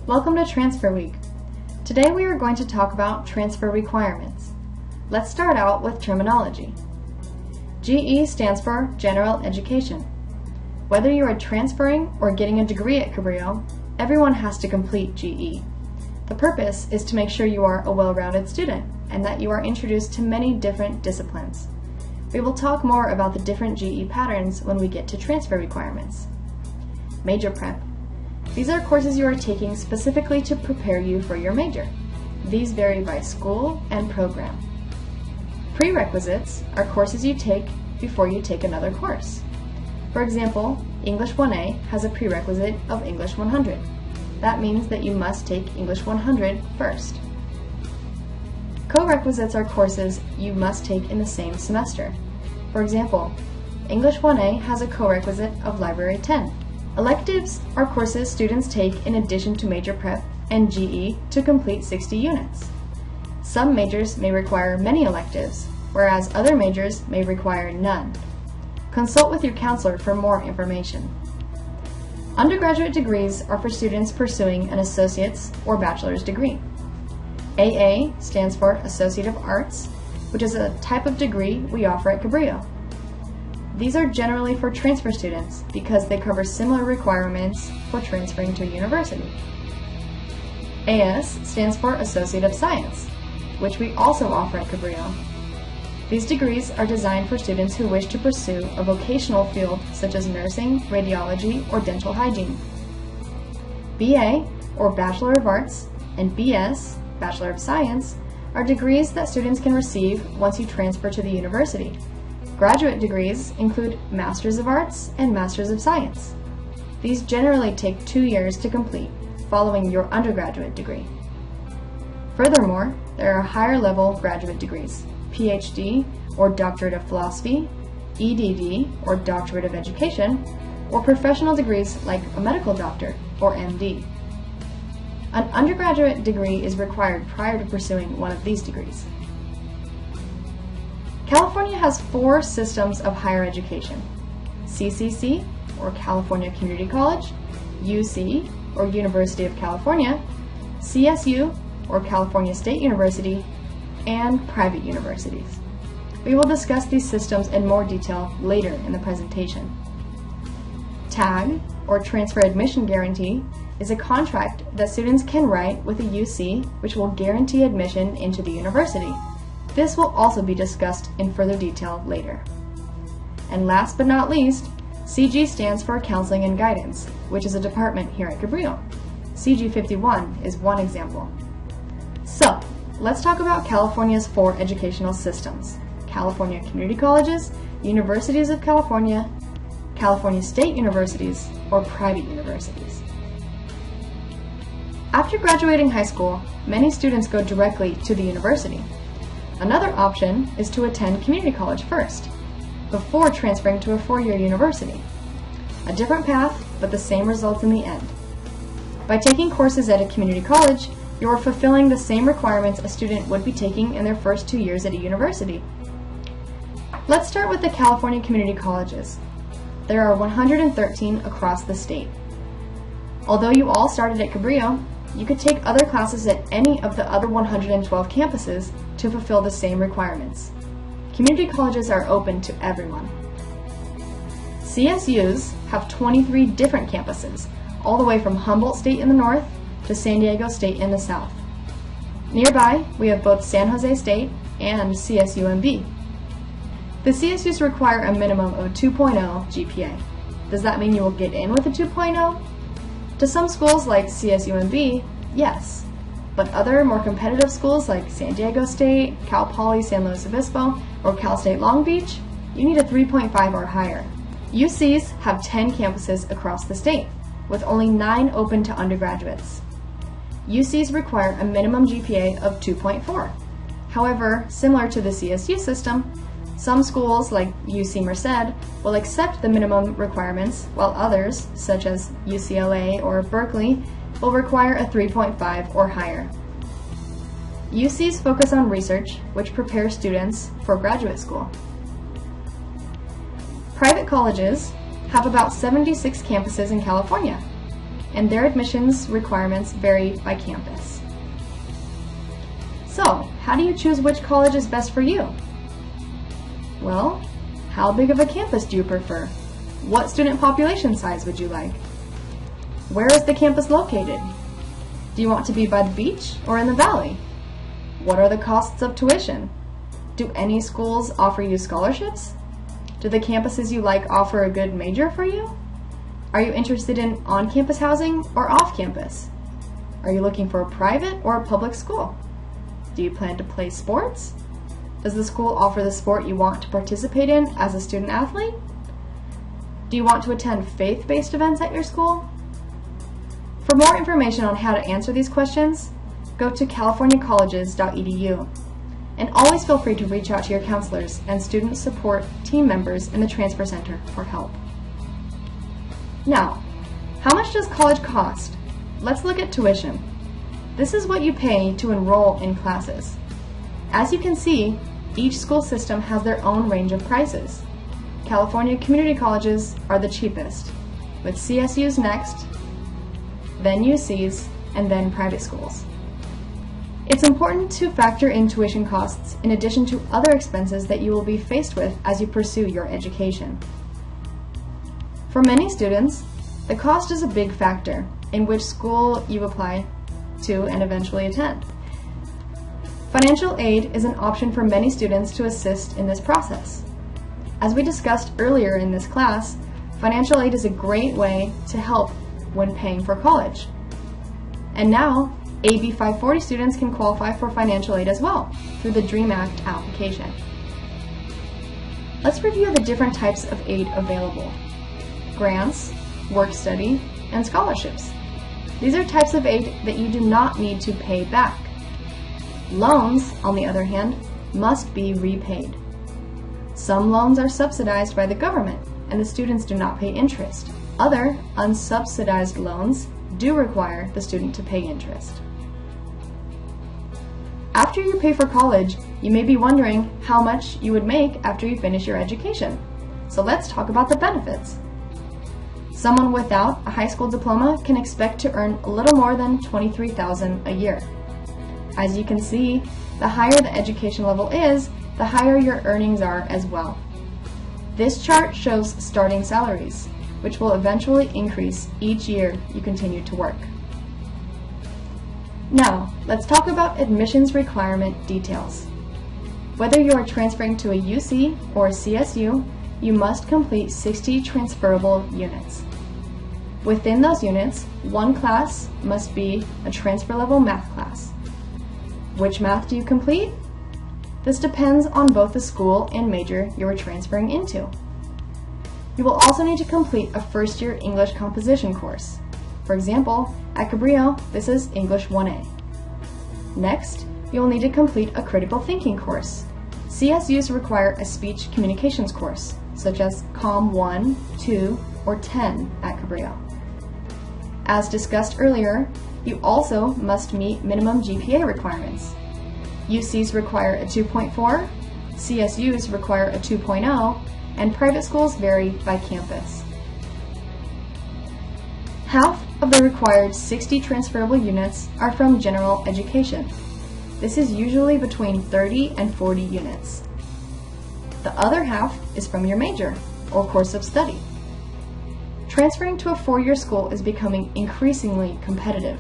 Welcome to Transfer Week. Today we are going to talk about transfer requirements. Let's start out with terminology. GE stands for General Education. Whether you are transferring or getting a degree at Cabrillo, everyone has to complete GE. The purpose is to make sure you are a well-rounded student and that you are introduced to many different disciplines. We will talk more about the different GE patterns when we get to transfer requirements. Major prep. These are courses you are taking specifically to prepare you for your major. These vary by school and program. Prerequisites are courses you take before you take another course. For example, English 1A has a prerequisite of English 100. That means that you must take English 100 first. Co-requisites are courses you must take in the same semester. For example, English 1A has a co-requisite of Library 10. Electives are courses students take in addition to major prep and GE to complete 60 units. Some majors may require many electives, whereas other majors may require none. Consult with your counselor for more information. Undergraduate degrees are for students pursuing an associate's or bachelor's degree. AA stands for Associate of Arts, which is a type of degree we offer at Cabrillo. These are generally for transfer students because they cover similar requirements for transferring to a university. AS stands for Associate of Science, which we also offer at Cabrillo. These degrees are designed for students who wish to pursue a vocational field such as nursing, radiology, or dental hygiene. BA, or Bachelor of Arts, and BS, Bachelor of Science, are degrees that students can receive once you transfer to the university. Graduate degrees include Masters of Arts and Masters of Science. These generally take 2 years to complete, following your undergraduate degree. Furthermore, there are higher-level graduate degrees, PhD, or Doctorate of Philosophy, EDD, or Doctorate of Education, or professional degrees like a medical doctor, or MD. An undergraduate degree is required prior to pursuing one of these degrees. California has 4 systems of higher education: CCC, or California Community College, UC, or University of California, CSU, or California State University, and private universities. We will discuss these systems in more detail later in the presentation. TAG, or Transfer Admission Guarantee, is a contract that students can write with a UC which will guarantee admission into the university. This will also be discussed in further detail later. And last but not least, CG stands for Counseling and Guidance, which is a department here at Cabrillo. CG 51 is one example. So, let's talk about California's 4 educational systems: California Community Colleges, Universities of California, California State Universities, or private universities. After graduating high school, many students go directly to the university. Another option is to attend community college first, before transferring to a 4-year university. A different path, but the same results in the end. By taking courses at a community college, you are fulfilling the same requirements a student would be taking in their first 2 years at a university. Let's start with the California community colleges. There are 113 across the state. Although you all started at Cabrillo, you could take other classes at any of the other 112 campuses to fulfill the same requirements. Community colleges are open to everyone. CSUs have 23 different campuses, all the way from Humboldt State in the north to San Diego State in the south. Nearby, we have both San Jose State and CSUMB. The CSUs require a minimum of 2.0 GPA. Does that mean you will get in with a 2.0? To some schools like CSUMB, yes. But other more competitive schools like San Diego State, Cal Poly San Luis Obispo, or Cal State Long Beach, you need a 3.5 or higher. UCs have 10 campuses across the state, with only 9 open to undergraduates. UCs require a minimum GPA of 2.4. However, similar to the CSU system, some schools like UC Merced will accept the minimum requirements, while others, such as UCLA or Berkeley, will require a 3.5 or higher. UCs focus on research, which prepares students for graduate school. Private colleges have about 76 campuses in California. and their admissions requirements vary by campus. So, how do you choose which college is best for you? Well, how big of a campus do you prefer? What student population size would you like? Where is the campus located? Do you want to be by the beach or in the valley? What are the costs of tuition? Do any schools offer you scholarships? Do the campuses you like offer a good major for you? Are you interested in on-campus housing or off-campus? Are you looking for a private or a public school? Do you plan to play sports? Does the school offer the sport you want to participate in as a student athlete? Do you want to attend faith-based events at your school? For more information on how to answer these questions, go to californiacolleges.edu. And always feel free to reach out to your counselors and student support team members in the Transfer Center for help. Now, how much does college cost? Let's look at tuition. This is what you pay to enroll in classes. As you can see, each school system has their own range of prices. California community colleges are the cheapest, with CSUs next, then UCs, and then private schools. It's important to factor in tuition costs in addition to other expenses that you will be faced with as you pursue your education. For many students, the cost is a big factor in which school you apply to and eventually attend. Financial aid is an option for many students to assist in this process. As we discussed earlier in this class, financial aid is a great way to help when paying for college. And now, AB 540 students can qualify for financial aid as well through the DREAM Act application. Let's review the different types of aid available: grants, work study, and scholarships. These are types of aid that you do not need to pay back. Loans, on the other hand, must be repaid. Some loans are subsidized by the government and the students do not pay interest. Other unsubsidized loans do require the student to pay interest. After you pay for college, you may be wondering how much you would make after you finish your education. So let's talk about the benefits. Someone without a high school diploma can expect to earn a little more than $23,000 a year. As you can see, the higher the education level is, the higher your earnings are as well. This chart shows starting salaries, which will eventually increase each year you continue to work. Now, let's talk about admissions requirement details. Whether you are transferring to a UC or a CSU, you must complete 60 transferable units. Within those units, one class must be a transfer level math class. Which math do you complete? This depends on both the school and major you are transferring into. You will also need to complete a first-year English composition course. For example, at Cabrillo, this is English 1A. Next, you will need to complete a critical thinking course. CSUs require a speech communications course, such as COM 1, 2, or 10 at Cabrillo. As discussed earlier, you also must meet minimum GPA requirements. UCs require a 2.4, CSUs require a 2.0, and private schools vary by campus. Half of the required 60 transferable units are from general education. This is usually between 30 and 40 units. The other half is from your major or course of study. Transferring to a four-year school is becoming increasingly competitive,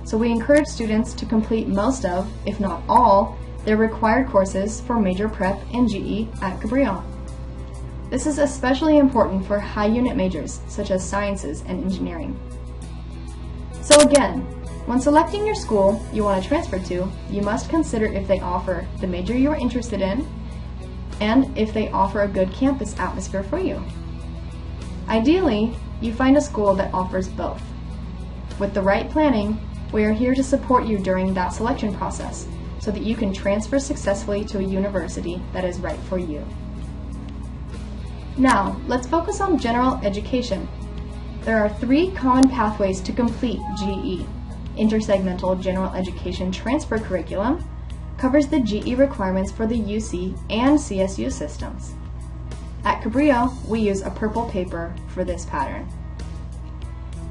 so we encourage students to complete most of, if not all, their required courses for major prep and GE at Cabrillo. This is especially important for high unit majors such as sciences and engineering. So again, when selecting your school you want to transfer to, you must consider if they offer the major you are interested in and if they offer a good campus atmosphere for you. Ideally, you find a school that offers both. With the right planning, we are here to support you during that selection process so that you can transfer successfully to a university that is right for you. Now, let's focus on general education. There are 3 common pathways to complete GE. Intersegmental General Education Transfer Curriculum covers the GE requirements for the UC and CSU systems. At Cabrillo, we use a purple paper for this pattern.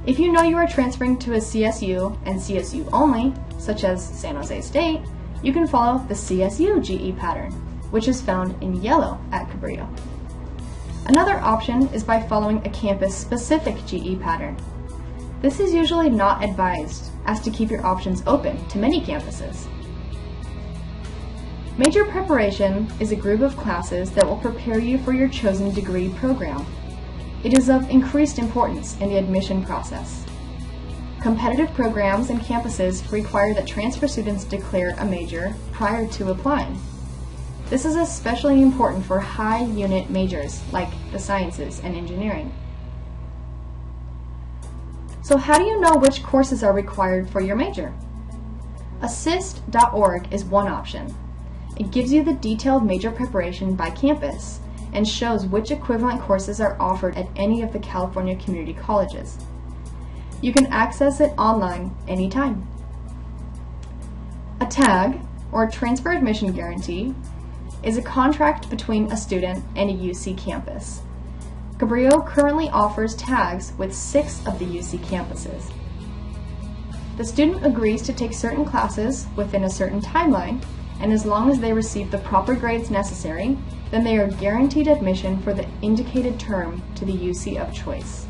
If you know you are transferring to a CSU and CSU only, such as San Jose State, you can follow the CSU GE pattern, which is found in yellow at Cabrillo. Another option is by following a campus-specific GE pattern. This is usually not advised, as to keep your options open to many campuses. Major preparation is a group of classes that will prepare you for your chosen degree program. It is of increased importance in the admission process. Competitive programs and campuses require that transfer students declare a major prior to applying. This is especially important for high unit majors like the sciences and engineering. So how do you know which courses are required for your major? Assist.org is one option. It gives you the detailed major preparation by campus and shows which equivalent courses are offered at any of the California community colleges. You can access it online anytime. A TAG, or Transfer Admission Guarantee, is a contract between a student and a UC campus. Cabrillo currently offers tags with 6 of the UC campuses. The student agrees to take certain classes within a certain timeline, and as long as they receive the proper grades necessary, then they are guaranteed admission for the indicated term to the UC of choice.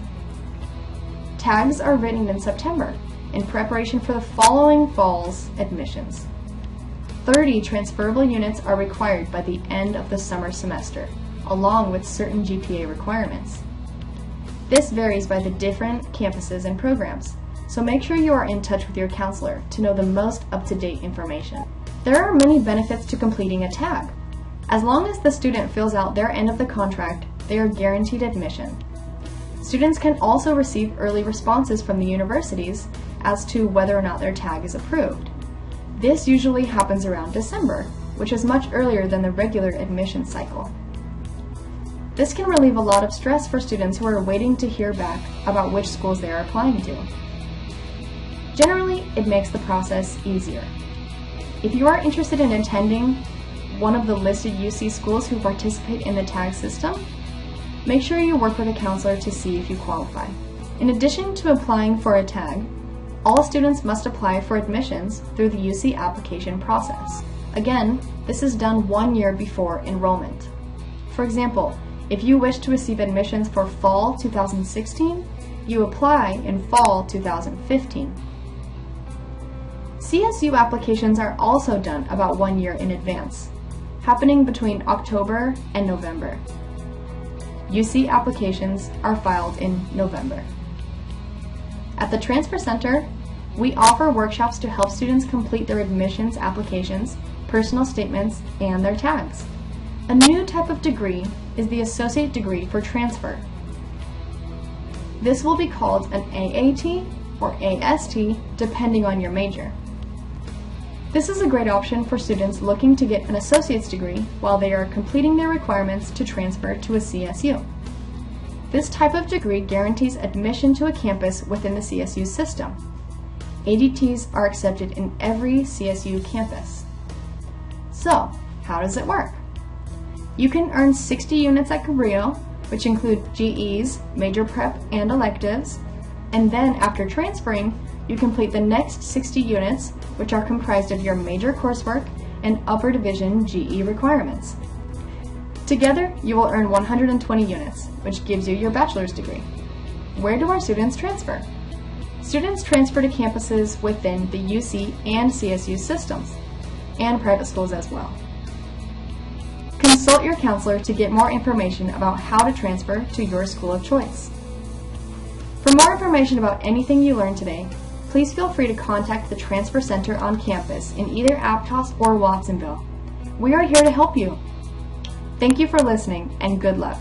Tags are written in September in preparation for the following fall's admissions. 30 transferable units are required by the end of the summer semester, along with certain GPA requirements. This varies by the different campuses and programs, so make sure you are in touch with your counselor to know the most up-to-date information. There are many benefits to completing a tag. As long as the student fills out their end of the contract, they are guaranteed admission. Students can also receive early responses from the universities as to whether or not their tag is approved. This usually happens around December, which is much earlier than the regular admission cycle. This can relieve a lot of stress for students who are waiting to hear back about which schools they are applying to. Generally, it makes the process easier. If you are interested in attending one of the listed UC schools who participate in the tag system, make sure you work with a counselor to see if you qualify. In addition to applying for a tag, all students must apply for admissions through the UC application process. Again, this is done 1 year before enrollment. For example, if you wish to receive admissions for fall 2016, you apply in fall 2015. CSU applications are also done about 1 year in advance, happening between October and November. UC applications are filed in November. At the Transfer Center, we offer workshops to help students complete their admissions applications, personal statements, and their tags. A new type of degree is the Associate Degree for Transfer. This will be called an AAT or AST depending on your major. This is a great option for students looking to get an associate's degree while they are completing their requirements to transfer to a CSU. This type of degree guarantees admission to a campus within the CSU system. ADTs are accepted in every CSU campus. So, how does it work? You can earn 60 units at Cabrillo, which include GEs, major prep, and electives, and then after transferring, you complete the next 60 units, which are comprised of your major coursework and upper division GE requirements. Together, you will earn 120 units, which gives you your bachelor's degree. Where do our students transfer? Students transfer to campuses within the UC and CSU systems, and private schools as well. Consult your counselor to get more information about how to transfer to your school of choice. For more information about anything you learned today, please feel free to contact the Transfer Center on campus in either Aptos or Watsonville. We are here to help you. Thank you for listening, and good luck.